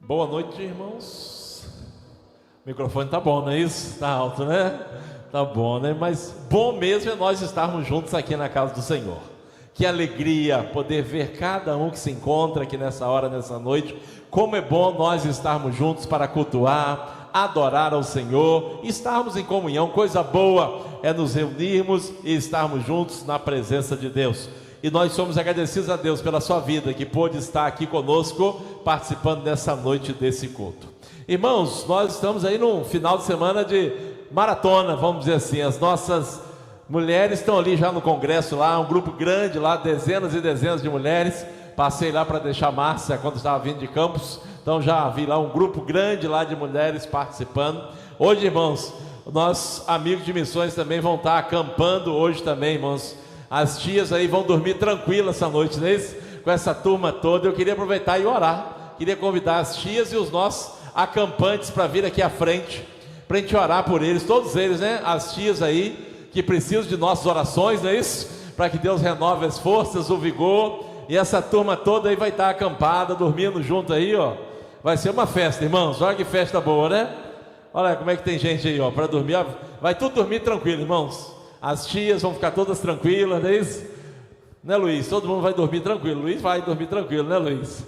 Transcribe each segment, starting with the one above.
Boa noite, irmãos. O microfone tá bom, não é isso? Tá alto, né? Tá bom, né? Mas bom mesmo é nós estarmos juntos aqui na casa do Senhor. Que alegria poder ver cada um que se encontra aqui nessa hora, nessa noite. Como é bom nós estarmos juntos para cultuar, adorar ao Senhor, estarmos em comunhão. Coisa boa é nos reunirmos e estarmos juntos na presença de Deus. E nós somos agradecidos a Deus pela sua vida, que pôde estar aqui conosco, participando dessa noite desse culto. Irmãos, nós estamos aí num final de semana de maratona, vamos dizer assim. As nossas mulheres estão ali já no congresso lá, um grupo grande lá, dezenas e dezenas de mulheres. Passei lá para deixar a Márcia quando estava vindo de Campos, então já vi lá um grupo grande lá de mulheres participando. Hoje, irmãos, nossos amigos de missões também vão estar acampando hoje também, irmãos. As tias aí vão dormir tranquilas essa noite, não é isso? Com essa turma toda. Eu queria aproveitar e orar. Queria convidar as tias e os nossos acampantes para vir aqui à frente, para a gente orar por eles, todos eles, né? As tias aí que precisam de nossas orações, não é isso? Para que Deus renove as forças, o vigor. E essa turma toda aí vai estar acampada, dormindo junto aí, ó. Vai ser uma festa, irmãos. Olha que festa boa, né? Olha como é que tem gente aí, ó, para dormir. Vai tudo dormir tranquilo, irmãos. As tias vão ficar todas tranquilas, não é isso? Né, Luiz? Todo mundo vai dormir tranquilo. Luiz vai dormir tranquilo, né, Luiz?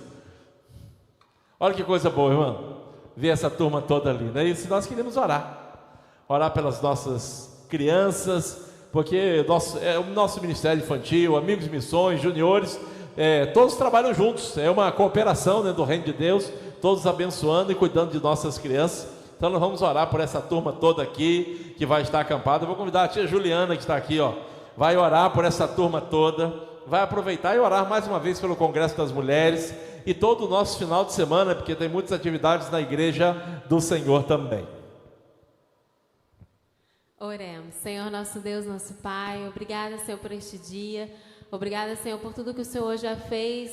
Olha que coisa boa, irmão. Ver essa turma toda ali, não é isso? Nós queremos orar. Orar pelas nossas crianças, porque o nosso ministério infantil, amigos de missões, juniores, todos trabalham juntos. É uma cooperação, né, do reino de Deus, todos abençoando e cuidando de nossas crianças. Então nós vamos orar por essa turma toda aqui que vai estar acampada. Eu vou convidar a tia Juliana que está aqui, ó. Vai orar por essa turma toda. Vai aproveitar e orar mais uma vez pelo Congresso das Mulheres e todo o nosso final de semana, porque tem muitas atividades na Igreja do Senhor também. Oremos. Senhor, nosso Deus, nosso Pai, obrigada, Senhor, por este dia. Obrigada, Senhor, por tudo que o Senhor já fez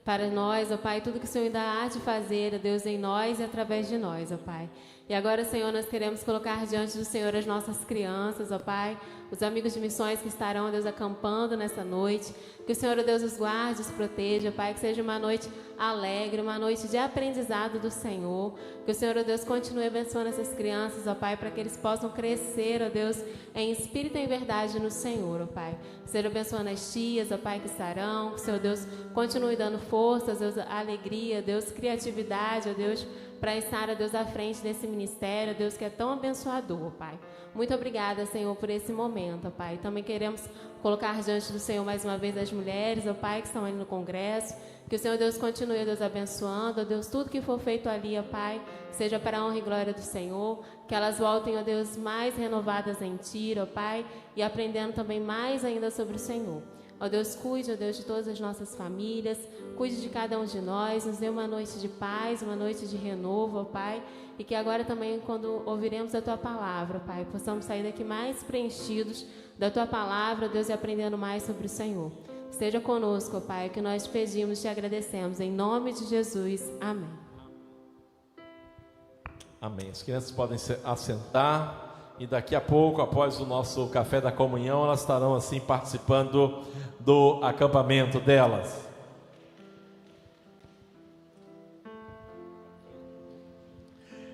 para nós, ó Pai, tudo que o Senhor ainda há de fazer, ó Deus, em nós e através de nós, ó Pai. E agora, Senhor, nós queremos colocar diante do Senhor as nossas crianças, ó Pai, os amigos de missões que estarão, ó Deus, acampando nessa noite. Que o Senhor, ó Deus, os guarde, os proteja, ó Pai, que seja uma noite alegre, uma noite de aprendizado do Senhor. Que o Senhor, ó Deus, continue abençoando essas crianças, ó Pai, para que eles possam crescer, ó Deus, em espírito e em verdade no Senhor, ó Pai. Que seja abençoando as tias, ó Pai, que estarão. Que o Senhor, Deus, continue dando forças, Deus, alegria, Deus, criatividade, ó Deus, para estar, ó Deus, à frente desse ministério, ó Deus, que é tão abençoador, ó Pai. Muito obrigada, Senhor, por esse momento, ó Pai. Também queremos colocar diante do Senhor mais uma vez as mulheres, ó Pai, que estão ali no congresso. Que o Senhor, Deus, continue, ó Deus, abençoando, ó Deus, tudo que for feito ali, ó Pai, seja para a honra e glória do Senhor. Que elas voltem, ó Deus, mais renovadas em Ti, ó Pai, e aprendendo também mais ainda sobre o Senhor. Ó Deus, cuide, ó Deus, de todas as nossas famílias, cuide de cada um de nós, nos dê uma noite de paz, uma noite de renovo, ó Pai, e que agora também, quando ouviremos a Tua palavra, ó Pai, possamos sair daqui mais preenchidos da Tua palavra, ó Deus, e aprendendo mais sobre o Senhor. Esteja conosco, ó Pai, que nós te pedimos, te agradecemos, em nome de Jesus, amém. Amém. As crianças podem se assentar. E daqui a pouco, após o nosso café da comunhão, elas estarão assim participando do acampamento delas.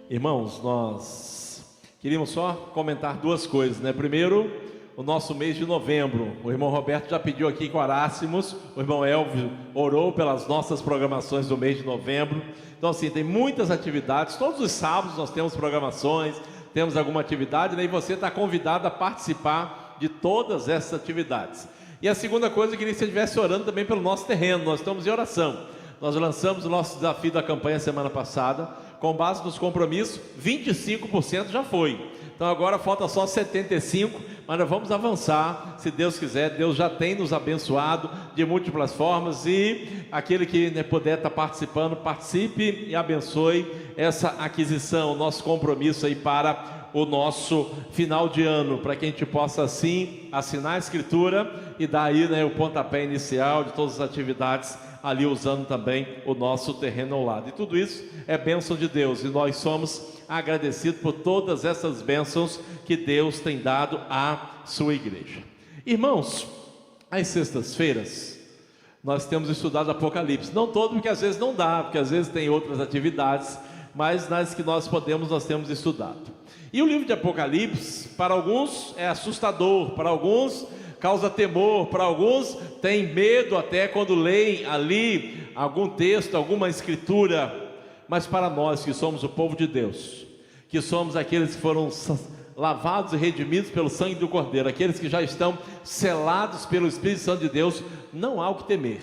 Irmãos, nós queríamos só comentar duas coisas, né? Primeiro, o nosso mês de novembro. O irmão Roberto já pediu aqui que orássemos. O irmão Elvio orou pelas nossas programações do mês de novembro. Então assim, tem muitas atividades. Todos os sábados nós temos programações, temos alguma atividade, né? E você está convidado a participar de todas essas atividades. E a segunda coisa, eu queria que você estivesse orando também pelo nosso terreno. Nós estamos em oração. Nós lançamos o nosso desafio da campanha semana passada. Com base nos compromissos, 25% já foi. Então agora falta só 75%, mas nós vamos avançar, se Deus quiser. Deus já tem nos abençoado de múltiplas formas, e aquele que, né, puder estar participando, participe e abençoe essa aquisição, nosso compromisso aí para o nosso final de ano, para que a gente possa assim assinar a escritura e dar aí, né, o pontapé inicial de todas as atividades, ali usando também o nosso terreno ao lado. E tudo isso é bênção de Deus, e nós somos agradecidos por todas essas bênçãos que Deus tem dado à sua igreja. Irmãos, às sextas-feiras Nós temos estudado Apocalipse, não todo, porque às vezes não dá, porque às vezes tem outras atividades, mas nas que nós podemos, nós temos estudado. E o livro de Apocalipse, para alguns é assustador, para alguns causa temor, para alguns tem medo até quando leem ali algum texto, alguma escritura, mas para nós que somos o povo de Deus, que somos aqueles que foram lavados e redimidos pelo sangue do Cordeiro, aqueles que já estão selados pelo Espírito Santo de Deus, não há o que temer.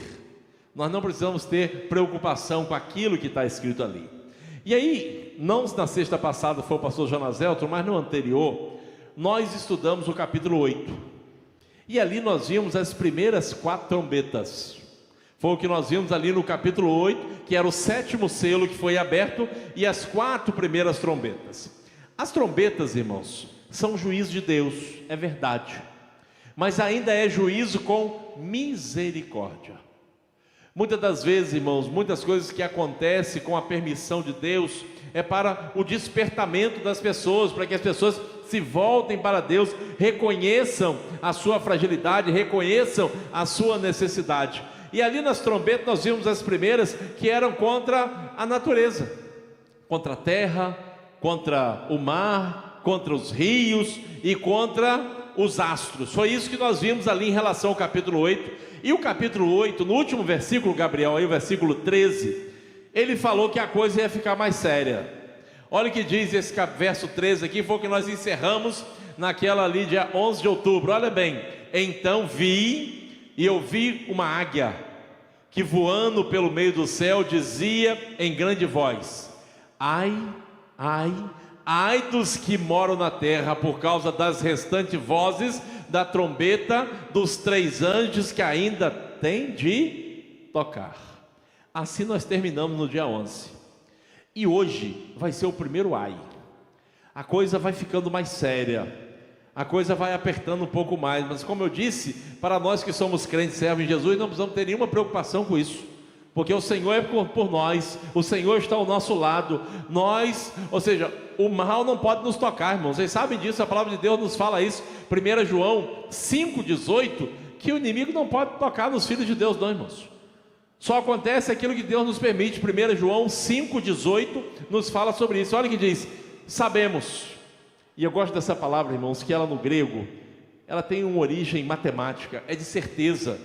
Nós não precisamos ter preocupação com aquilo que está escrito ali. E aí, não na sexta passada foi o pastor Jonas Elton, mas no anterior, nós estudamos o capítulo 8. E ali nós vimos as primeiras 4 trombetas. Foi o que nós vimos ali no capítulo 8, que era o 7º selo que foi aberto, e as 4 primeiras trombetas. As trombetas, irmãos, são juízo de Deus, é verdade, mas ainda é juízo com misericórdia. Muitas das vezes, irmãos, muitas coisas que acontecem com a permissão de Deus é para o despertamento das pessoas, para que as pessoas se voltem para Deus, reconheçam a sua fragilidade, reconheçam a sua necessidade. E ali nas trombetas nós vimos as primeiras que eram contra a natureza, contra a terra, contra o mar, contra os rios e contra os astros. Foi isso que nós vimos ali em relação ao capítulo 8. E o capítulo 8, no último versículo, Gabriel, aí o versículo 13, ele falou que a coisa ia ficar mais séria. Olha o que diz esse verso 13 aqui, foi o que nós encerramos naquela ali dia 11 de outubro. Olha bem: então vi e eu vi uma águia que voando pelo meio do céu dizia em grande voz: ai, ai, ai dos que moram na terra por causa das restantes vozes da trombeta dos 3 anjos que ainda tem de tocar. Assim nós terminamos no dia 11. E hoje vai ser o primeiro ai. A coisa vai ficando mais séria, a coisa vai apertando um pouco mais, mas como eu disse, para nós que somos crentes, servos em Jesus, não precisamos ter nenhuma preocupação com isso, porque o Senhor é por nós, o Senhor está ao nosso lado, ou seja, o mal não pode nos tocar, irmãos, vocês sabem disso, a palavra de Deus nos fala isso, 1 João 5,18, que o inimigo não pode tocar nos filhos de Deus não, irmãos, só acontece aquilo que Deus nos permite. 1 João 5,18 nos fala sobre isso. Olha o que diz: sabemos, e eu gosto dessa palavra, irmãos, que ela no grego, ela tem uma origem matemática, é de certeza,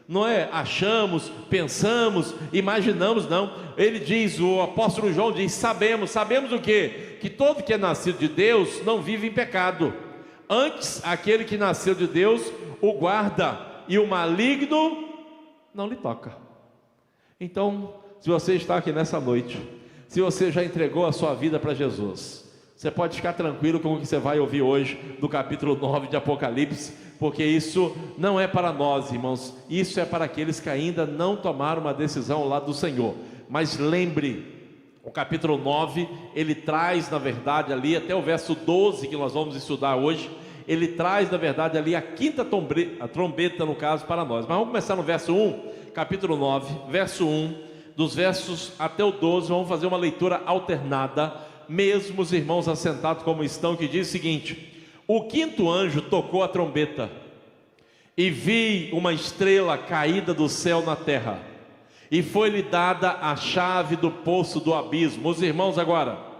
não é achamos, pensamos, imaginamos, não. Ele diz, o apóstolo João diz, sabemos o quê? Que todo que é nascido de Deus não vive em pecado, antes aquele que nasceu de Deus o guarda, e o maligno não lhe toca. Então, se você está aqui nessa noite, se você já entregou a sua vida para Jesus, você pode ficar tranquilo com o que você vai ouvir hoje do capítulo 9 de Apocalipse, porque isso não é para nós, irmãos, isso é para aqueles que ainda não tomaram uma decisão ao lado do Senhor. Mas lembre, o capítulo 9, ele traz na verdade ali, até o verso 12 que nós vamos estudar hoje, ele traz na verdade ali a 5ª trombeta no caso para nós. Mas vamos começar no verso 1, capítulo 9, verso 1, dos versos até o 12, vamos fazer uma leitura alternada, mesmo os irmãos assentados como estão, que diz o seguinte: o 5º anjo tocou a trombeta, e vi uma estrela caída do céu na terra, e foi-lhe dada a chave do poço do abismo. Os irmãos agora.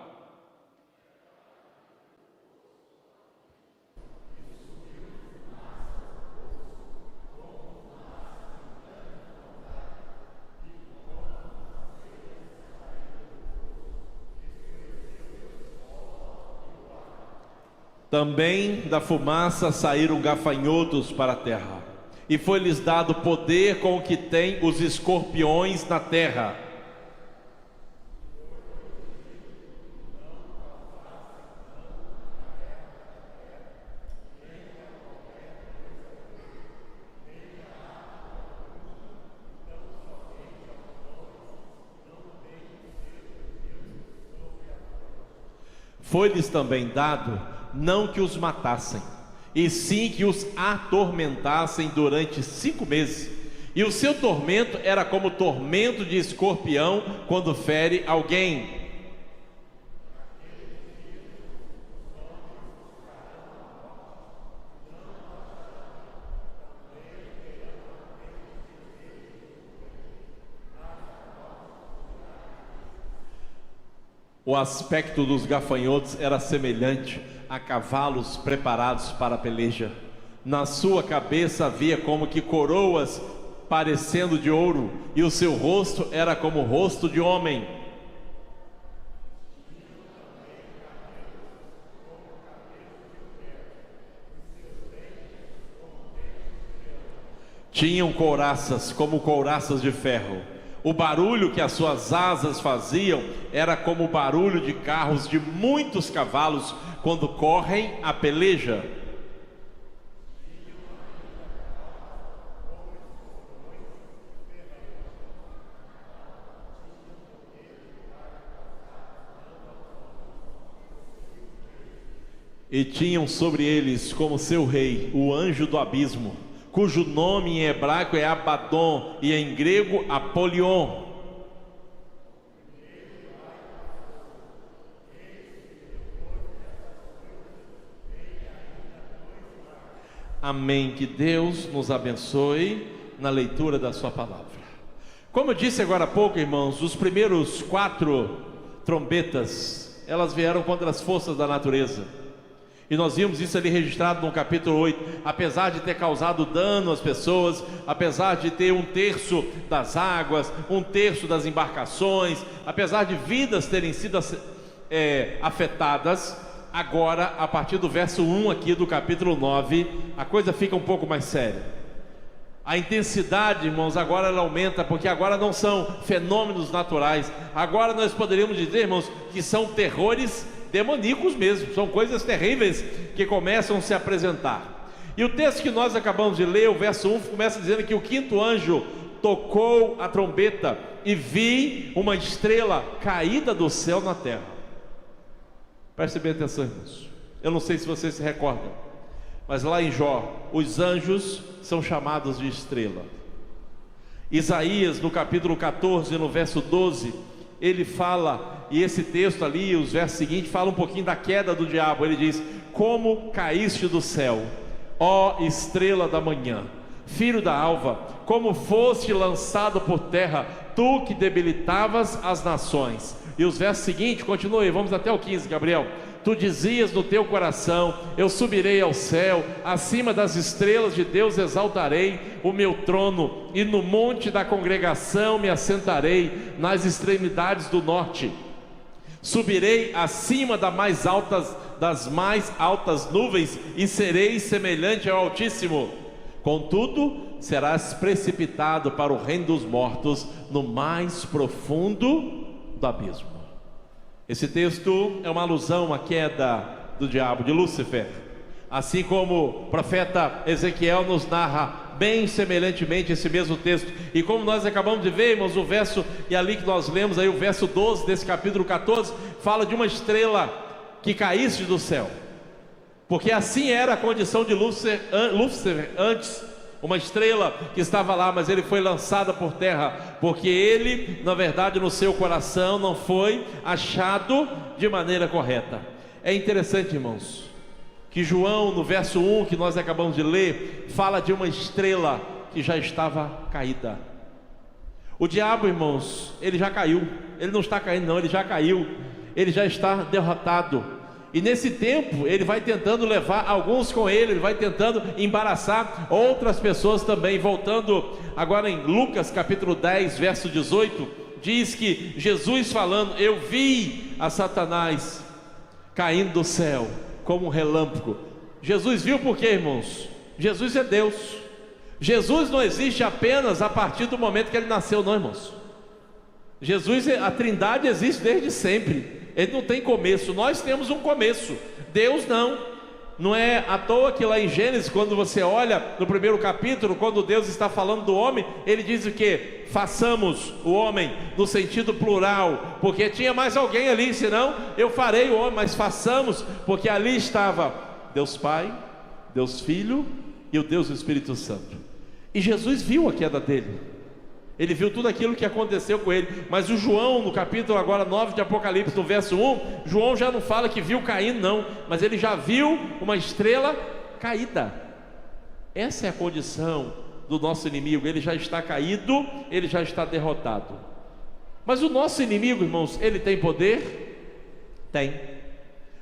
Também da fumaça saíram gafanhotos para a terra, e foi-lhes dado poder com o que tem os escorpiões na terra. Foi-lhes também dado não que os matassem, e sim que os atormentassem durante 5 meses. E o seu tormento era como o tormento de escorpião quando fere alguém. O aspecto dos gafanhotos era semelhante a cavalos preparados para a peleja. Na sua cabeça havia como que coroas parecendo de ouro, e o seu rosto era como o rosto de homem. Tinham couraças como couraças de ferro. O barulho que as suas asas faziam era como o barulho de carros de muitos cavalos quando correm a peleja. E tinham sobre eles como seu rei o anjo do abismo, cujo nome em hebraico é Abaddon e em grego Apolion. Amém. Que Deus nos abençoe na leitura da sua palavra. Como eu disse agora há pouco, irmãos, os primeiros 4 trombetas, elas vieram contra as forças da natureza. E nós vimos isso ali registrado no capítulo 8. Apesar de ter causado dano às pessoas, apesar de ter 1/3 das águas, 1/3 das embarcações, apesar de vidas terem sido afetadas, agora, a partir do verso 1 aqui do capítulo 9, a coisa fica um pouco mais séria. A intensidade, irmãos, agora ela aumenta, porque agora não são fenômenos naturais. Agora nós poderíamos dizer, irmãos, que são terrores demoníacos mesmo, são coisas terríveis que começam a se apresentar. E o texto que nós acabamos de ler, o verso 1, começa dizendo que o 5º anjo tocou a trombeta e vi uma estrela caída do céu na terra. Preste bem atenção, irmãos. Eu não sei se vocês se recordam, mas lá em Jó, os anjos são chamados de estrela. Isaías, no capítulo 14, no verso 12, ele fala, e esse texto ali, os versos seguintes, fala um pouquinho da queda do diabo. Ele diz: como caíste do céu, ó estrela da manhã, filho da alva, como foste lançado por terra, tu que debilitavas as nações. E os versos seguintes, continua aí, vamos até o 15, Gabriel. Tu dizias no teu coração: eu subirei ao céu, acima das estrelas de Deus exaltarei o meu trono, e no monte da congregação me assentarei, nas extremidades do norte. Subirei acima das mais altas nuvens, e serei semelhante ao Altíssimo. Contudo, serás precipitado para o reino dos mortos, no mais profundo do abismo. Esse texto é uma alusão à queda do diabo, de Lúcifer, assim como o profeta Ezequiel nos narra bem semelhantemente esse mesmo texto. E como nós acabamos de ver, irmãos, o verso, e ali que nós lemos aí, o verso 12 desse capítulo 14, fala de uma estrela que caísse do céu, porque assim era a condição de Lúcifer antes. Uma estrela que estava lá, mas ele foi lançado por terra, porque ele, na verdade, no seu coração não foi achado de maneira correta. É interessante, irmãos, que João, no verso 1 que nós acabamos de ler, fala de uma estrela que já estava caída. O diabo, irmãos, ele já caiu. Ele não está caindo não, ele já caiu. Ele já está derrotado. E nesse tempo ele vai tentando levar alguns com ele vai tentando embaraçar outras pessoas também. Voltando agora em Lucas capítulo 10, verso 18, diz que Jesus falando: eu vi a Satanás caindo do céu como um relâmpago. Jesus viu por quê, irmãos? Jesus é Deus. Jesus não existe apenas a partir do momento que ele nasceu, não, irmãos. Jesus, a Trindade existe desde sempre. Ele não tem começo, nós temos um começo, Deus não. Não é à toa que lá em Gênesis, quando você olha no primeiro capítulo, quando Deus está falando do homem, ele diz o que? Façamos o homem, no sentido plural, porque tinha mais alguém ali, senão eu farei o homem, mas façamos, porque ali estava Deus Pai, Deus Filho e o Deus Espírito Santo. E Jesus viu a queda dele. Ele viu tudo aquilo que aconteceu com ele. Mas o João, no capítulo agora 9 de Apocalipse, no verso 1, João já não fala que viu caindo não, mas ele já viu uma estrela caída. Essa é a condição do nosso inimigo. Ele já está caído, ele já está derrotado. Mas o nosso inimigo, irmãos, ele tem poder? Tem.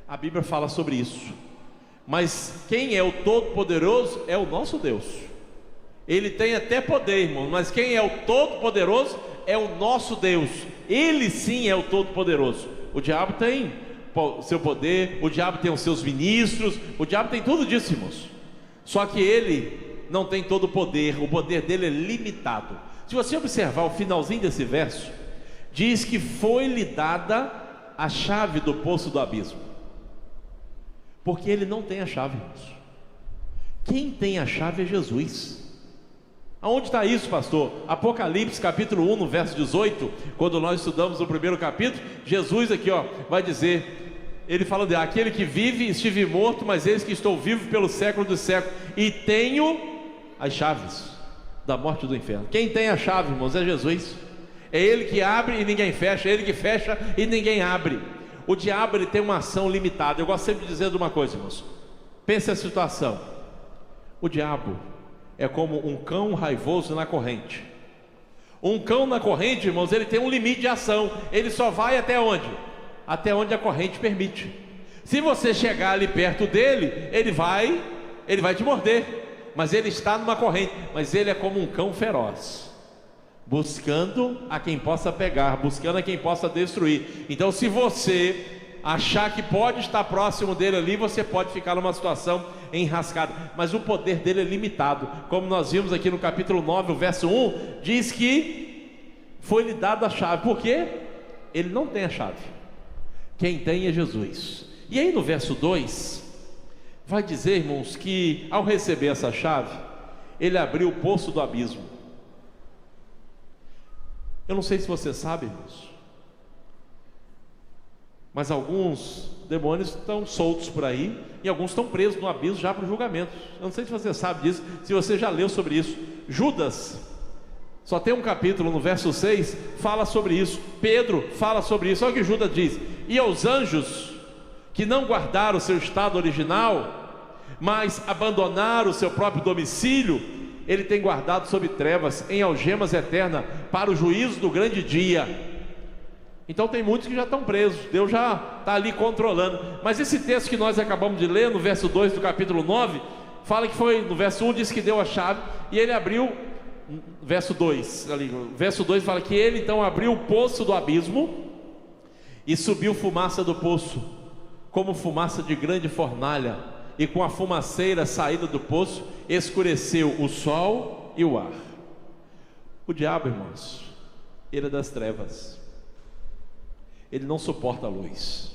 A Bíblia fala sobre isso. Mas quem é o Todo-Poderoso é o nosso Deus. Ele tem até poder, irmão, mas quem é o Todo-Poderoso é o nosso Deus. Ele sim é o Todo-Poderoso. O diabo tem o seu poder, o diabo tem os seus ministros, o diabo tem tudo disso, irmãos. Só que ele não tem todo o poder dele é limitado. Se você observar o finalzinho desse verso, diz que foi-lhe dada a chave do poço do abismo. Porque ele não tem a chave, irmãos. Quem tem a chave é Jesus. Aonde está isso, pastor? Apocalipse capítulo 1, no verso 18, quando nós estudamos o primeiro capítulo, Jesus aqui vai dizer, ele fala de aquele que vive, estive morto, mas eis que estou vivo pelo século dos séculos, e tenho as chaves da morte e do inferno. Quem tem a chave, irmãos, é Jesus. É ele que abre e ninguém fecha, é ele que fecha e ninguém abre. O diabo, ele tem uma ação limitada. Eu gosto sempre de dizer uma coisa, irmãos. Pense a situação. O diabo é como um cão raivoso na corrente. Um cão na corrente, irmãos, ele tem um limite de ação. Ele só vai até onde? Até onde a corrente permite. Se você chegar ali perto dele, ele vai te morder. Mas ele está numa corrente. Mas ele é como um cão feroz, buscando a quem possa pegar, buscando a quem possa destruir. Então, se você achar que pode estar próximo dele ali, você pode ficar numa situação enrascada, mas o poder dele é limitado. Como nós vimos aqui no capítulo 9, o verso 1, diz que foi-lhe dada a chave. Por quê? Ele não tem a chave. Quem tem é Jesus. E aí no verso 2, vai dizer, irmãos, que ao receber essa chave, ele abriu o poço do abismo. Eu não sei se você sabe, irmãos, mas alguns demônios estão soltos por aí, e alguns estão presos no abismo já para o julgamento. Eu não sei se você sabe disso, se você já leu sobre isso. Judas, só tem um capítulo, no verso 6, fala sobre isso. Pedro fala sobre isso. Olha o que Judas diz: e aos anjos que não guardaram o seu estado original, mas abandonaram o seu próprio domicílio, ele tem guardado sob trevas, em algemas eternas, para o juízo do grande dia. Então tem muitos que já estão presos, Deus já está ali controlando. Mas esse texto que nós acabamos de ler, no verso 2 do capítulo 9, fala que foi, no verso 1 diz que deu a chave, e ele abriu, verso 2, ali, verso 2 fala que ele então abriu o poço do abismo, e subiu fumaça do poço, como fumaça de grande fornalha, e com a fumaceira saída do poço, escureceu o sol e o ar. O diabo, irmãos, ele é das trevas. Ele não suporta a luz.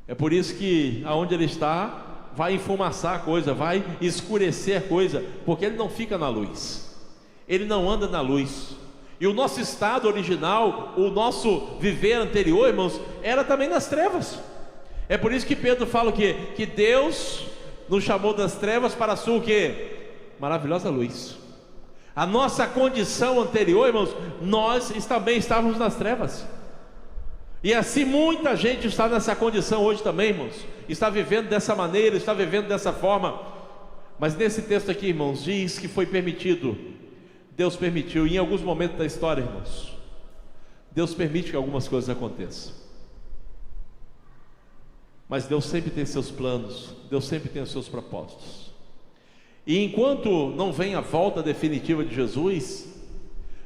É por isso que aonde ele está, vai enfumaçar a coisa, vai escurecer a coisa, porque ele não fica na luz, ele não anda na luz. E o nosso estado original, o nosso viver anterior, irmãos, era também nas trevas. É por isso que Pedro fala o quê? Que Deus nos chamou das trevas para a sua o quê? Maravilhosa luz. A nossa condição anterior, irmãos, nós também estávamos nas trevas. E assim muita gente está nessa condição hoje também, irmãos. Está vivendo dessa maneira, está vivendo dessa forma. Mas nesse texto aqui, irmãos, diz que foi permitido. Deus permitiu, e em alguns momentos da história, irmãos, Deus permite que algumas coisas aconteçam. Mas Deus sempre tem seus planos, Deus sempre tem os seus propósitos. E enquanto não vem a volta definitiva de Jesus,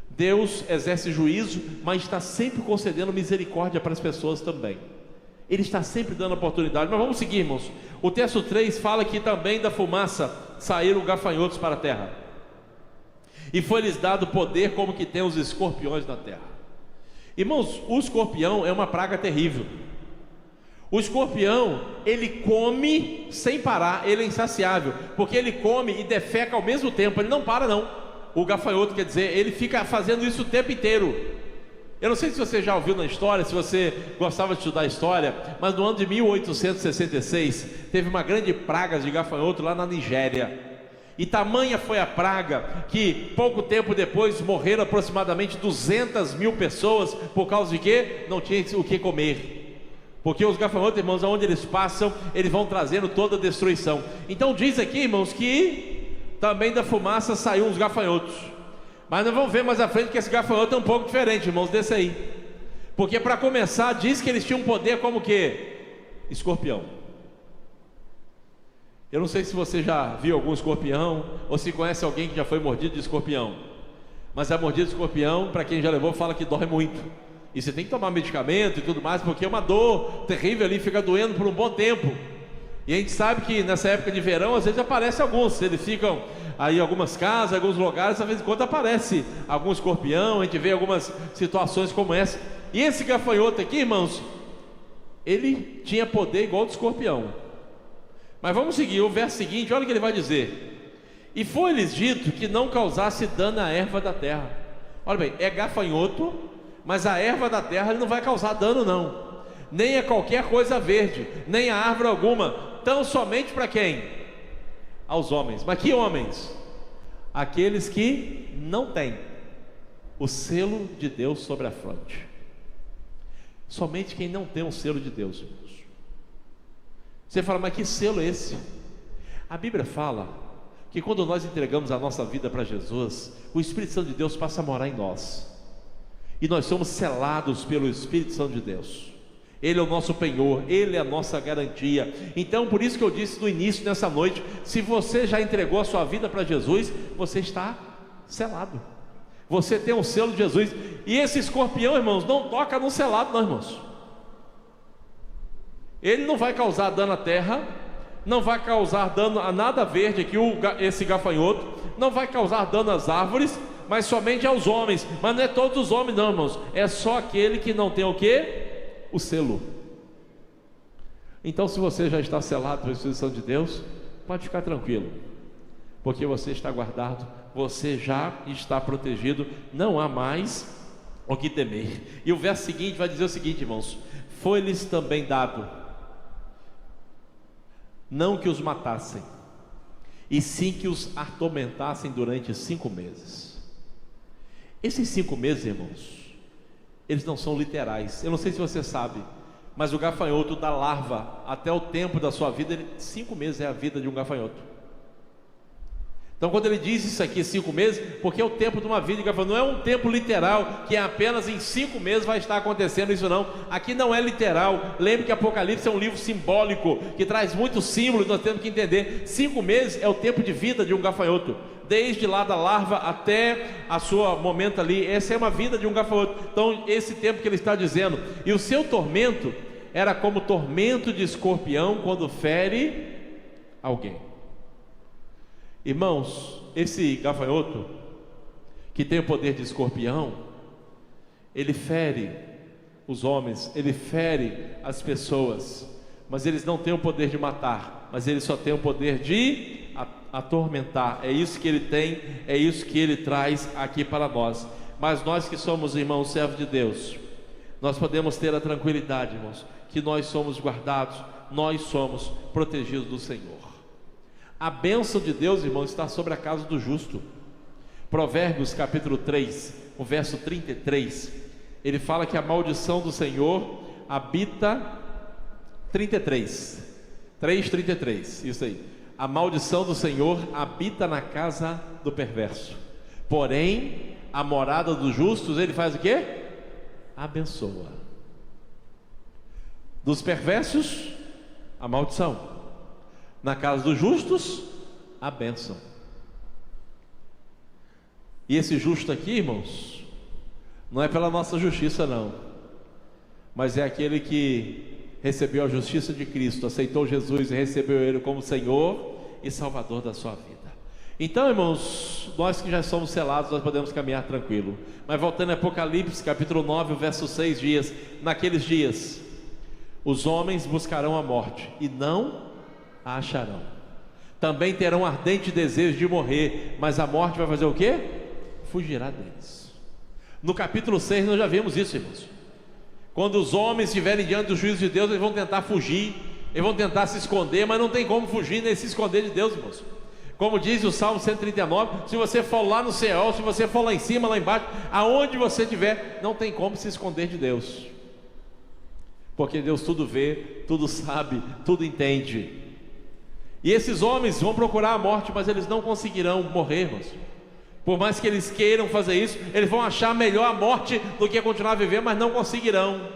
Deus exerce juízo, mas está sempre concedendo misericórdia para as pessoas também. Ele está sempre dando oportunidade. Mas vamos seguir, irmãos. O texto 3 fala que também da fumaça saíram gafanhotos para a terra, e foi-lhes dado poder como que tem os escorpiões na terra. Irmãos, o escorpião é uma praga terrível. O escorpião, ele come sem parar, ele é insaciável, porque ele come e defeca ao mesmo tempo, ele não para não. O gafanhoto, quer dizer, ele fica fazendo isso o tempo inteiro. Eu não sei se você já ouviu na história, se você gostava de estudar história, mas no ano de 1866, teve uma grande praga de gafanhoto lá na Nigéria. E tamanha foi a praga, que pouco tempo depois morreram aproximadamente 200 mil pessoas, por causa de quê? Não tinha o que comer. Porque os gafanhotos, irmãos, aonde eles passam, eles vão trazendo toda a destruição. Então diz aqui, irmãos, que também da fumaça saiu uns gafanhotos. Mas nós vamos ver mais à frente que esse gafanhoto é um pouco diferente, irmãos, desse aí. Porque para começar, diz que eles tinham poder como que? Escorpião. Eu não sei se você já viu algum escorpião, ou se conhece alguém que já foi mordido de escorpião. Mas a mordida de escorpião, para quem já levou, fala que dói muito. E você tem que tomar medicamento e tudo mais, porque é uma dor terrível ali, fica doendo por um bom tempo. E a gente sabe que nessa época de verão, às vezes aparece alguns, eles ficam aí em algumas casas, em alguns lugares, às vezes quando aparece algum escorpião, a gente vê algumas situações como essa. E esse gafanhoto aqui, irmãos, ele tinha poder igual do escorpião. Mas vamos seguir, o verso seguinte, olha o que ele vai dizer: e foi-lhes dito que não causasse dano à erva da terra. Olha bem, é gafanhoto, mas a erva da terra ele não vai causar dano não, nem a qualquer coisa verde, nem a árvore alguma, tão somente para quem? Aos homens. Mas que homens? Aqueles que não têm o selo de Deus sobre a fronte. Somente quem não tem o selo de Deus, irmãos. Você fala, mas que selo é esse? A Bíblia fala que quando nós entregamos a nossa vida para Jesus, o Espírito Santo de Deus passa a morar em nós, e nós somos selados pelo Espírito Santo de Deus. Ele é o nosso penhor, Ele é a nossa garantia. Então por isso que eu disse no início dessa noite, se você já entregou a sua vida para Jesus, você está selado, você tem o selo de Jesus. E esse escorpião, irmãos, não toca no selado não, irmãos. Ele não vai causar dano à terra, não vai causar dano a nada verde aqui, esse gafanhoto, não vai causar dano às árvores, mas somente aos homens. Mas não é todos os homens não, irmãos, é só aquele que não tem o quê? O selo. Então se você já está selado pela Espírito Santo de Deus, pode ficar tranquilo, porque você está guardado, você já está protegido, não há mais o que temer. E o verso seguinte vai dizer o seguinte, irmãos: foi-lhes também dado não que os matassem, e sim que os atormentassem durante 5 meses. Esses 5 meses, irmãos, eles não são literais. Eu não sei se você sabe, mas o gafanhoto da larva até o tempo da sua vida, 5 meses é a vida de um gafanhoto. Então quando ele diz isso aqui, 5 meses, porque é o tempo de uma vida de gafanhoto, não é um tempo literal, que é apenas em 5 meses vai estar acontecendo isso não. Aqui não é literal. Lembre que Apocalipse é um livro simbólico, que traz muitos símbolos, nós temos que entender. 5 meses é o tempo de vida de um gafanhoto, desde lá da larva até a sua momento ali, essa é uma vida de um gafanhoto. Então esse tempo que ele está dizendo, e o seu tormento era como o tormento de escorpião quando fere alguém. Irmãos, esse gafanhoto que tem o poder de escorpião, ele fere os homens, ele fere as pessoas, mas eles não têm o poder de matar, mas ele só tem o poder de atormentar. É isso que ele tem, é isso que ele traz aqui para nós. Mas nós que somos, irmãos, servos de Deus, nós podemos ter a tranquilidade, irmãos, que nós somos guardados, nós somos protegidos do Senhor. A bênção de Deus, irmãos, está sobre a casa do justo. Provérbios capítulo 3, o verso 33, ele fala que a maldição do Senhor habita 3:33, isso aí. A maldição do Senhor habita na casa do perverso, porém a morada dos justos ele faz o quê? Abençoa. Dos perversos a maldição, na casa dos justos a bênção. E esse justo aqui, irmãos, não é pela nossa justiça não, mas é aquele que recebeu a justiça de Cristo, aceitou Jesus e recebeu Ele como Senhor e Salvador da sua vida. Então, irmãos, nós que já somos selados, nós podemos caminhar tranquilo. Mas voltando a Apocalipse capítulo 9, o verso 6 dias: naqueles dias os homens buscarão a morte e não a acharão, também terão ardente desejo de morrer, mas a morte vai fazer o quê? Fugirá deles. No capítulo 6 nós já vimos isso, irmãos. Quando os homens estiverem diante do juízo de Deus, eles vão tentar fugir, eles vão tentar se esconder, mas não tem como fugir nem se esconder de Deus, irmãos. Como diz o Salmo 139, se você for lá no céu, se você for lá em cima, lá embaixo, aonde você estiver, não tem como se esconder de Deus, porque Deus tudo vê, tudo sabe, tudo entende. E esses homens vão procurar a morte, mas eles não conseguirão morrer, irmãos, Por mais que eles queiram fazer isso, eles vão achar melhor a morte do que continuar a viver, mas não conseguirão.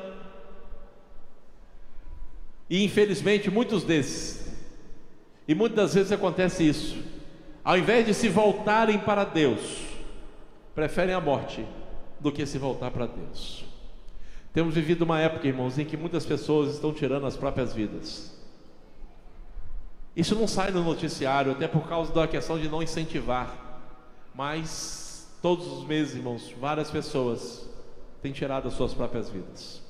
E infelizmente muitos desses, e muitas das vezes acontece isso, ao invés de se voltarem para Deus, preferem a morte do que se voltar para Deus. Temos vivido uma época, irmãos, em que muitas pessoas estão tirando as próprias vidas. Isso não sai no noticiário, até por causa da questão de não incentivar. Mas todos os meses, irmãos, várias pessoas têm tirado as suas próprias vidas.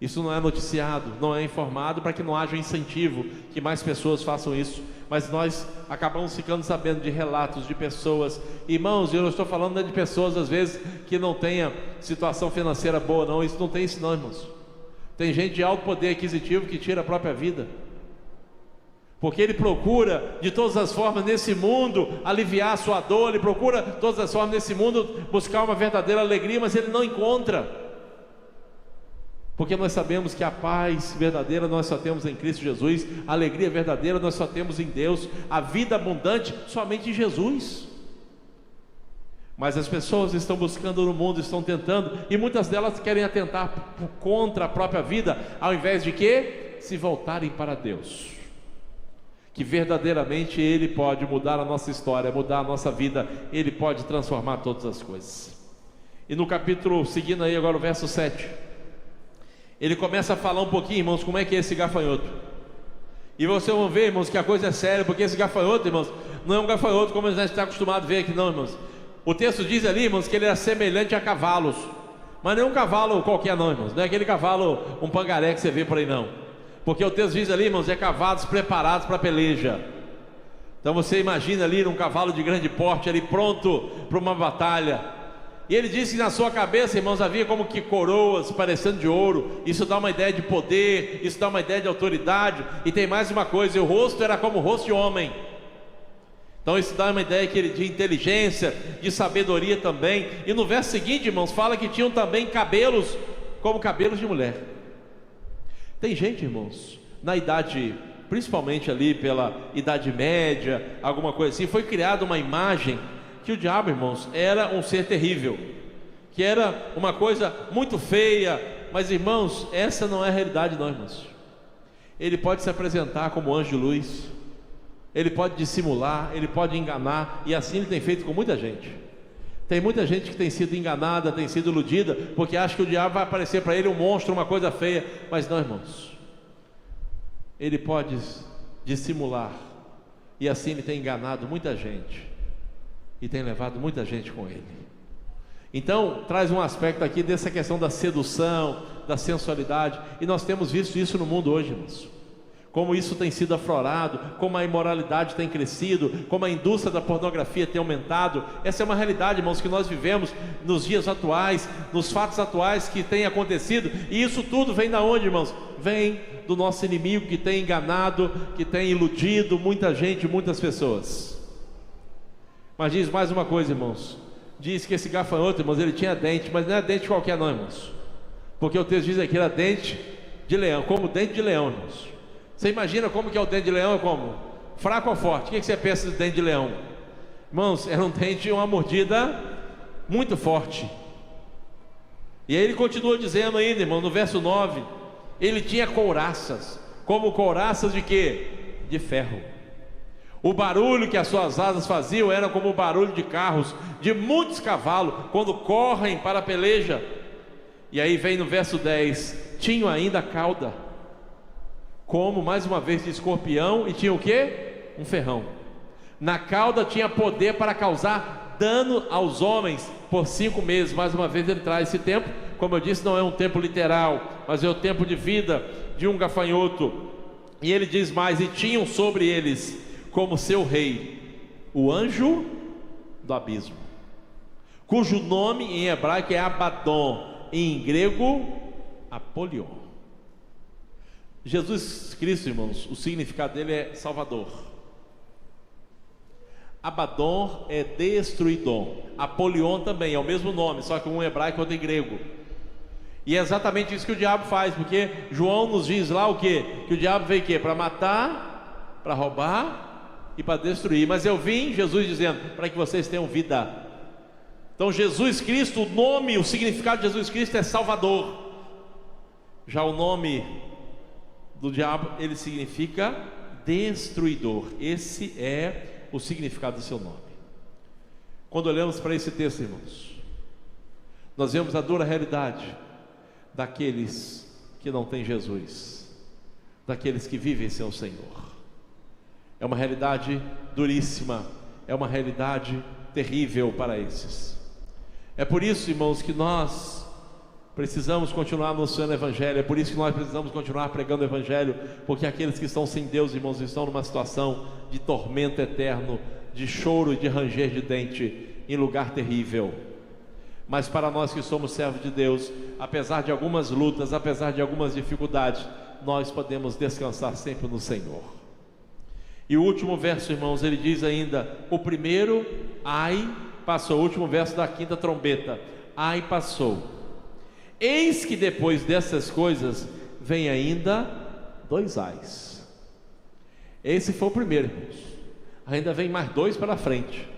Isso não é noticiado, não é informado, para que não haja incentivo que mais pessoas façam isso. Mas nós acabamos ficando sabendo de relatos de pessoas, irmãos, eu não estou falando de pessoas às vezes que não tenham situação financeira boa, não. Isso não tem isso não, irmãos. Tem gente de alto poder aquisitivo que tira a própria vida, porque ele procura de todas as formas nesse mundo aliviar a sua dor, ele procura de todas as formas nesse mundo buscar uma verdadeira alegria, mas ele não encontra. Porque nós sabemos que a paz verdadeira nós só temos em Cristo Jesus, a alegria verdadeira nós só temos em Deus, a vida abundante somente em Jesus. Mas as pessoas estão buscando no mundo, estão tentando, e muitas delas querem atentar contra a própria vida, ao invés de quê? Se voltarem para Deus, que verdadeiramente Ele pode mudar a nossa história, mudar a nossa vida, Ele pode transformar todas as coisas. E no capítulo, seguindo aí agora o verso 7, ele começa a falar um pouquinho, irmãos, como é que é esse gafanhoto. E vocês vão ver, irmãos, que a coisa é séria, porque esse gafanhoto, irmãos, não é um gafanhoto como a gente está acostumado a ver aqui, não, irmãos. O texto diz ali, irmãos, que ele era semelhante a cavalos, mas não é um cavalo qualquer não, irmãos, não é aquele cavalo, um pangaré que você vê por aí não, porque o texto diz ali, irmãos, é cavalos preparados para peleja. Então você imagina ali um cavalo de grande porte ali pronto para uma batalha. E ele disse que na sua cabeça, irmãos, havia como que coroas parecendo de ouro. Isso dá uma ideia de poder, isso dá uma ideia de autoridade. E tem mais uma coisa, o rosto era como o rosto de homem. Então isso dá uma ideia de inteligência, de sabedoria também. E no verso seguinte, irmãos, fala que tinham também cabelos como cabelos de mulher. Tem gente, irmãos, na idade, principalmente ali pela Idade Média, alguma coisa assim, foi criada uma imagem que o diabo, irmãos, era um ser terrível, que era uma coisa muito feia. Mas, irmãos, essa não é a realidade não, irmãos. Ele pode se apresentar como anjo de luz, ele pode dissimular, ele pode enganar, e assim ele tem feito com muita gente. Tem muita gente que tem sido enganada, tem sido iludida, porque acha que o diabo vai aparecer para ele um monstro, uma coisa feia. Mas não, irmãos, ele pode dissimular, e assim ele tem enganado muita gente e tem levado muita gente com ele. Então traz um aspecto aqui dessa questão da sedução, da sensualidade, e nós temos visto isso no mundo hoje, irmãos, como isso tem sido aflorado, como a imoralidade tem crescido, como a indústria da pornografia tem aumentado. Essa é uma realidade, irmãos, que nós vivemos nos dias atuais, nos fatos atuais que têm acontecido. E isso tudo vem da onde, irmãos? Vem do nosso inimigo, que tem enganado, que tem iludido muita gente, muitas pessoas. Mas diz mais uma coisa, irmãos, diz que esse gafanhoto, irmãos, ele tinha dente, mas não é dente qualquer não, irmãos, porque o texto diz aqui, era dente de leão, como dente de leão, irmãos. Você imagina como que é o dente de leão? É como? Fraco ou forte? O que você pensa do dente de leão? Irmãos, era um dente, uma mordida muito forte. E aí ele continua dizendo ainda, irmão, no verso 9, ele tinha couraças. Como couraças de quê? De ferro. O barulho que as suas asas faziam era como o barulho de carros, de muitos cavalos, quando correm para a peleja. E aí vem no verso 10, tinham ainda cauda, como mais uma vez de escorpião, e tinha o quê? Um ferrão. Na cauda tinha poder para causar dano aos homens por 5 meses. Mais uma vez ele traz esse tempo, como eu disse, não é um tempo literal, mas é o tempo de vida de um gafanhoto. E ele diz mais, e tinham sobre eles como seu rei o anjo do abismo, cujo nome em hebraico é Abaddon, em grego Apolion. Jesus Cristo, irmãos, o significado dele é Salvador. Abaddon é destruidor, Apolion também é o mesmo nome, só que um em hebraico e outro em grego. E é exatamente isso que o diabo faz, porque João nos diz lá o quê? Que o diabo veio o quê? Para matar, para roubar e para destruir, mas eu vim, Jesus dizendo, para que vocês tenham vida. Então Jesus Cristo, o nome, o significado de Jesus Cristo é Salvador. Já o nome do diabo, ele significa destruidor. Esse é o significado do seu nome. Quando olhamos para esse texto, irmãos, nós vemos a dura realidade daqueles que não têm Jesus, daqueles que vivem sem o Senhor. É uma realidade duríssima, é uma realidade terrível para esses. É por isso, irmãos, que nós precisamos continuar anunciando o Evangelho. É por isso que nós precisamos continuar pregando o Evangelho, porque aqueles que estão sem Deus, irmãos, estão numa situação de tormento eterno, de choro e de ranger de dente, em lugar terrível. Mas para nós que somos servos de Deus, apesar de algumas lutas, apesar de algumas dificuldades, nós podemos descansar sempre no Senhor. E o último verso, irmãos, ele diz ainda, o primeiro ai passou, o último verso da quinta trombeta, ai passou. Eis que depois dessas coisas vem ainda 2 ais. Esse foi o primeiro, irmãos. Ainda vem mais 2 pela frente.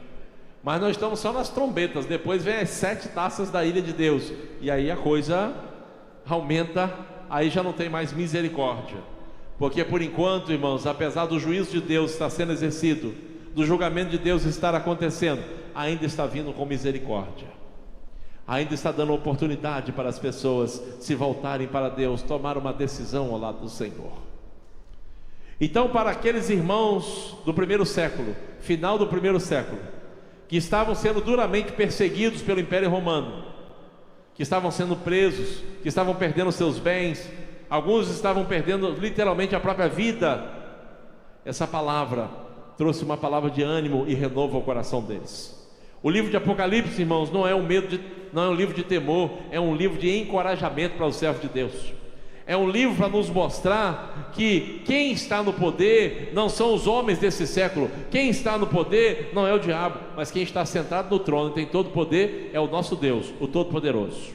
Mas nós estamos só nas trombetas. Depois vem as 7 taças da ira de Deus. E aí a coisa aumenta. Aí já não tem mais misericórdia. Porque por enquanto, irmãos, apesar do juízo de Deus estar sendo exercido, do julgamento de Deus estar acontecendo, ainda está vindo com misericórdia. Ainda está dando oportunidade para as pessoas se voltarem para Deus, tomar uma decisão ao lado do Senhor. Então, para aqueles irmãos do primeiro século, final do primeiro século, que estavam sendo duramente perseguidos pelo Império Romano, que estavam sendo presos, que estavam perdendo seus bens, alguns estavam perdendo literalmente a própria vida, essa palavra trouxe uma palavra de ânimo e renovo ao coração deles. O livro de Apocalipse, irmãos, não é um livro de temor, é um livro de encorajamento para os servos de Deus. É um livro para nos mostrar que quem está no poder não são os homens desse século, quem está no poder não é o diabo, mas quem está sentado no trono e tem todo o poder é o nosso Deus, o Todo-Poderoso.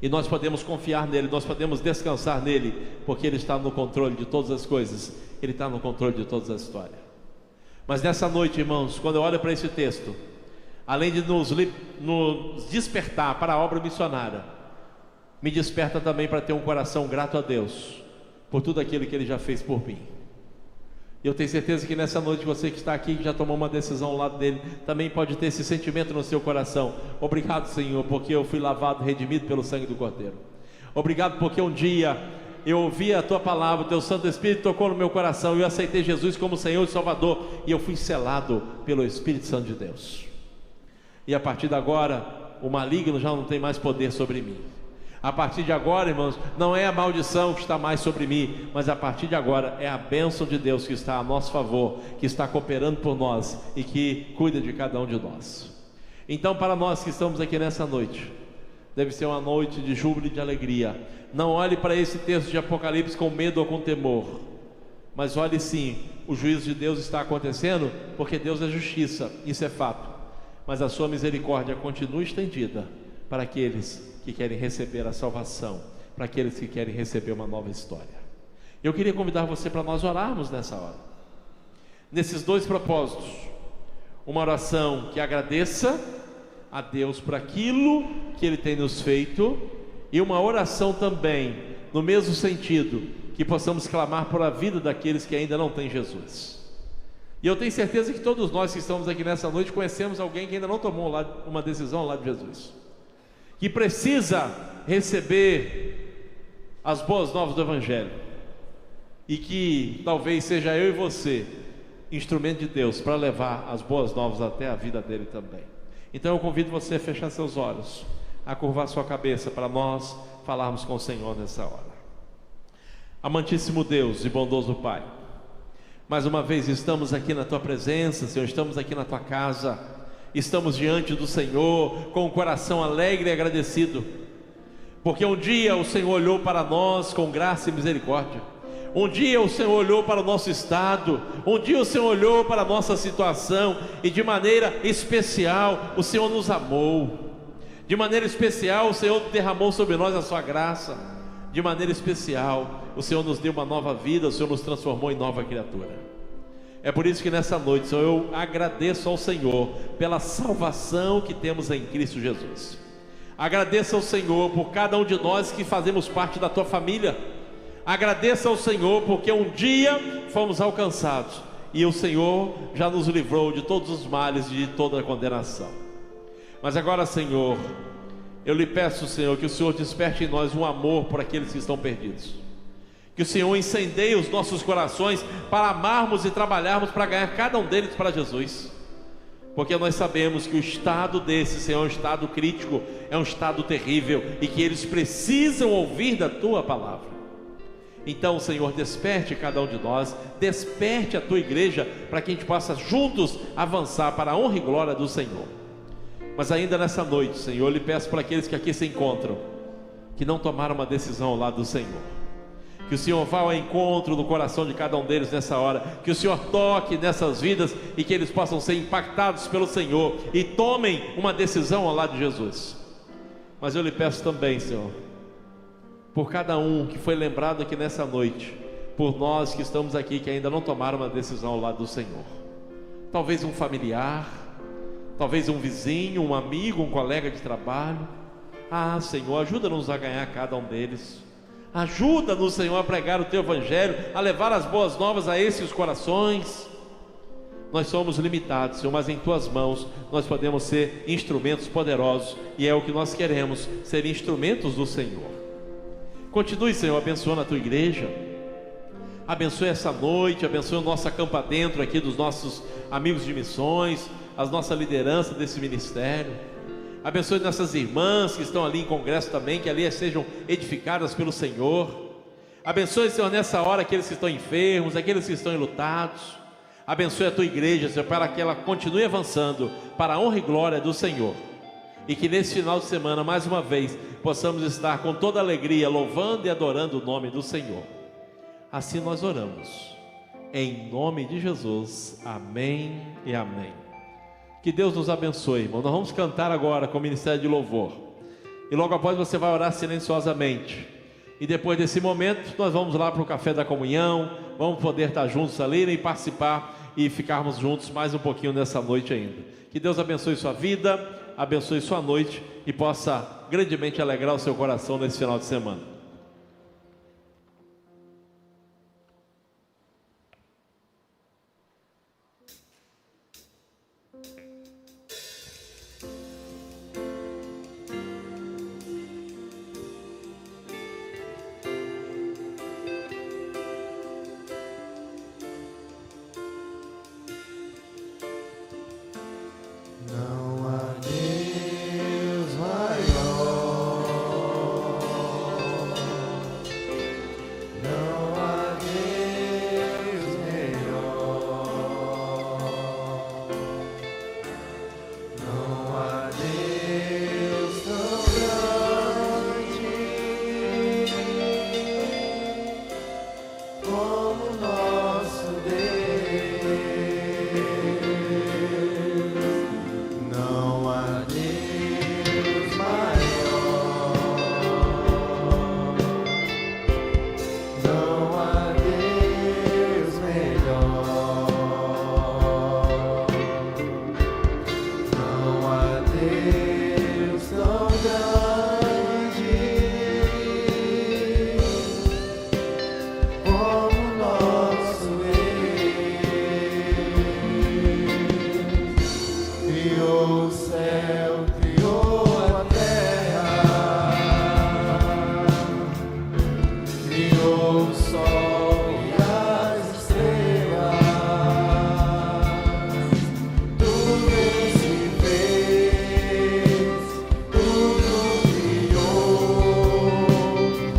E nós podemos confiar nele, nós podemos descansar nele, porque ele está no controle de todas as coisas, ele está no controle de toda a história. Mas nessa noite, irmãos, quando eu olho para esse texto, além de nos despertar para a obra missionária, me desperta também para ter um coração grato a Deus por tudo aquilo que Ele já fez por mim. E eu tenho certeza que nessa noite você que está aqui, que já tomou uma decisão ao lado dele, também pode ter esse sentimento no seu coração. Obrigado, Senhor, porque eu fui lavado, redimido pelo sangue do Cordeiro. Obrigado porque um dia eu ouvi a Tua palavra, o Teu Santo Espírito tocou no meu coração e eu aceitei Jesus como Senhor e Salvador, e eu fui selado pelo Espírito Santo de Deus. E a partir de agora, o maligno já não tem mais poder sobre mim. A partir de agora, irmãos, não é a maldição que está mais sobre mim, mas a partir de agora é a bênção de Deus que está a nosso favor, que está cooperando por nós e que cuida de cada um de nós. Então, para nós que estamos aqui nessa noite, deve ser uma noite de júbilo e de alegria. Não olhe para esse texto de Apocalipse com medo ou com temor, mas olhe sim, o juízo de Deus está acontecendo, porque Deus é justiça, isso é fato. Mas a sua misericórdia continua estendida para aqueles que querem receber a salvação, para aqueles que querem receber uma nova história. Eu queria convidar você para nós orarmos nessa hora, nesses 2 propósitos: uma oração que agradeça a Deus por aquilo que Ele tem nos feito, e uma oração também no mesmo sentido, que possamos clamar por a vida daqueles que ainda não têm Jesus. E eu tenho certeza que todos nós que estamos aqui nessa noite conhecemos alguém que ainda não tomou uma decisão ao lado de Jesus, que precisa receber as boas novas do Evangelho, e que talvez seja eu e você instrumento de Deus para levar as boas novas até a vida dele também. Então eu convido você a fechar seus olhos, a curvar sua cabeça para nós falarmos com o Senhor nessa hora. Amantíssimo Deus e bondoso Pai, mais uma vez estamos aqui na Tua presença, Senhor, estamos aqui na Tua casa, estamos diante do Senhor com o coração alegre e agradecido, porque um dia o Senhor olhou para nós com graça e misericórdia, um dia o Senhor olhou para o nosso estado, um dia o Senhor olhou para a nossa situação, e de maneira especial o Senhor nos amou, de maneira especial o Senhor derramou sobre nós a Sua graça, de maneira especial o Senhor nos deu uma nova vida, o Senhor nos transformou em nova criatura. É por isso que nessa noite, Senhor, eu agradeço ao Senhor pela salvação que temos em Cristo Jesus. Agradeço ao Senhor por cada um de nós que fazemos parte da tua família. Agradeço ao Senhor porque um dia fomos alcançados e o Senhor já nos livrou de todos os males e de toda a condenação. Mas agora, Senhor, eu lhe peço, Senhor, que o Senhor desperte em nós um amor por aqueles que estão perdidos. Que o Senhor incendeie os nossos corações para amarmos e trabalharmos para ganhar cada um deles para Jesus. Porque nós sabemos que o estado desse, Senhor, é um estado crítico, é um estado terrível, e que eles precisam ouvir da tua palavra. Então, Senhor, desperte cada um de nós, desperte a tua igreja, para que a gente possa juntos avançar para a honra e glória do Senhor. Mas ainda nessa noite, Senhor, eu lhe peço para aqueles que aqui se encontram, que não tomaram uma decisão ao lado do Senhor, que o Senhor vá ao encontro do coração de cada um deles nessa hora, que o Senhor toque nessas vidas e que eles possam ser impactados pelo Senhor e tomem uma decisão ao lado de Jesus. Mas eu lhe peço também, Senhor, por cada um que foi lembrado aqui nessa noite, por nós que estamos aqui que ainda não tomaram uma decisão ao lado do Senhor, talvez um familiar, talvez um vizinho, um amigo, um colega de trabalho. Senhor, ajuda-nos a ganhar cada um deles. Ajuda-nos, Senhor, a pregar o teu evangelho, a levar as boas novas a esses corações. Nós somos limitados, Senhor, mas em tuas mãos nós podemos ser instrumentos poderosos, e é o que nós queremos, ser instrumentos do Senhor. Continue, Senhor, abençoando a tua igreja, abençoe essa noite, abençoe o nosso acampa dentro aqui dos nossos amigos de missões, a nossa liderança desse ministério. Abençoe nossas irmãs que estão ali em congresso também, que ali sejam edificadas pelo Senhor. Abençoe, Senhor, nessa hora aqueles que estão enfermos, aqueles que estão enlutados. Abençoe a tua igreja, Senhor, para que ela continue avançando para a honra e glória do Senhor. E que nesse final de semana, mais uma vez, possamos estar com toda alegria, louvando e adorando o nome do Senhor. Assim nós oramos, em nome de Jesus, amém e amém. Que Deus nos abençoe, irmão. Nós vamos cantar agora com o Ministério de Louvor, e logo após você vai orar silenciosamente, e depois desse momento nós vamos lá para o café da comunhão, vamos poder estar juntos ali e participar e ficarmos juntos mais um pouquinho nessa noite ainda. Que Deus abençoe sua vida, abençoe sua noite e possa grandemente alegrar o seu coração nesse final de semana.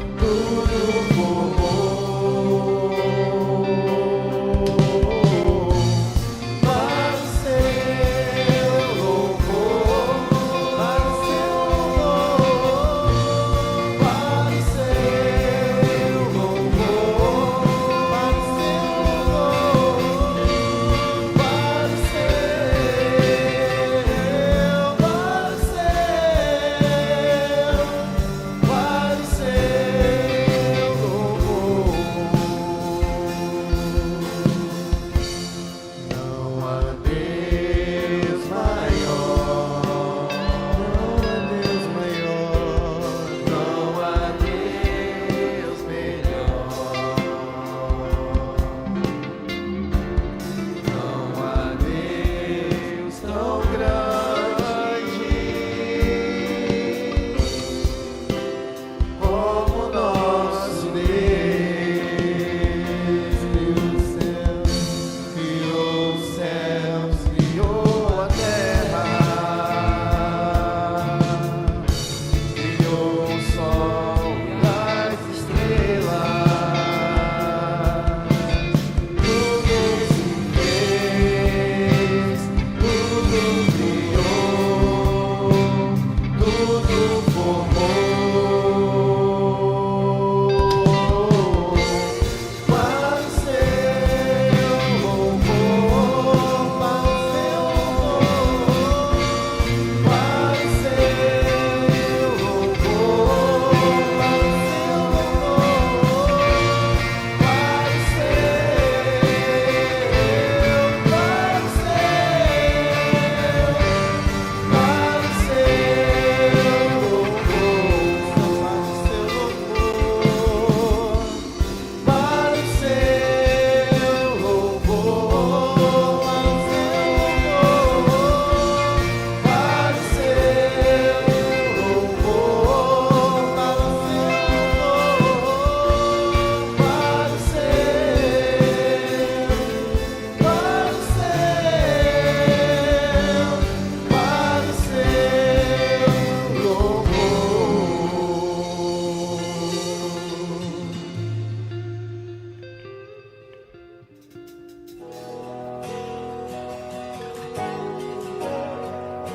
Tudo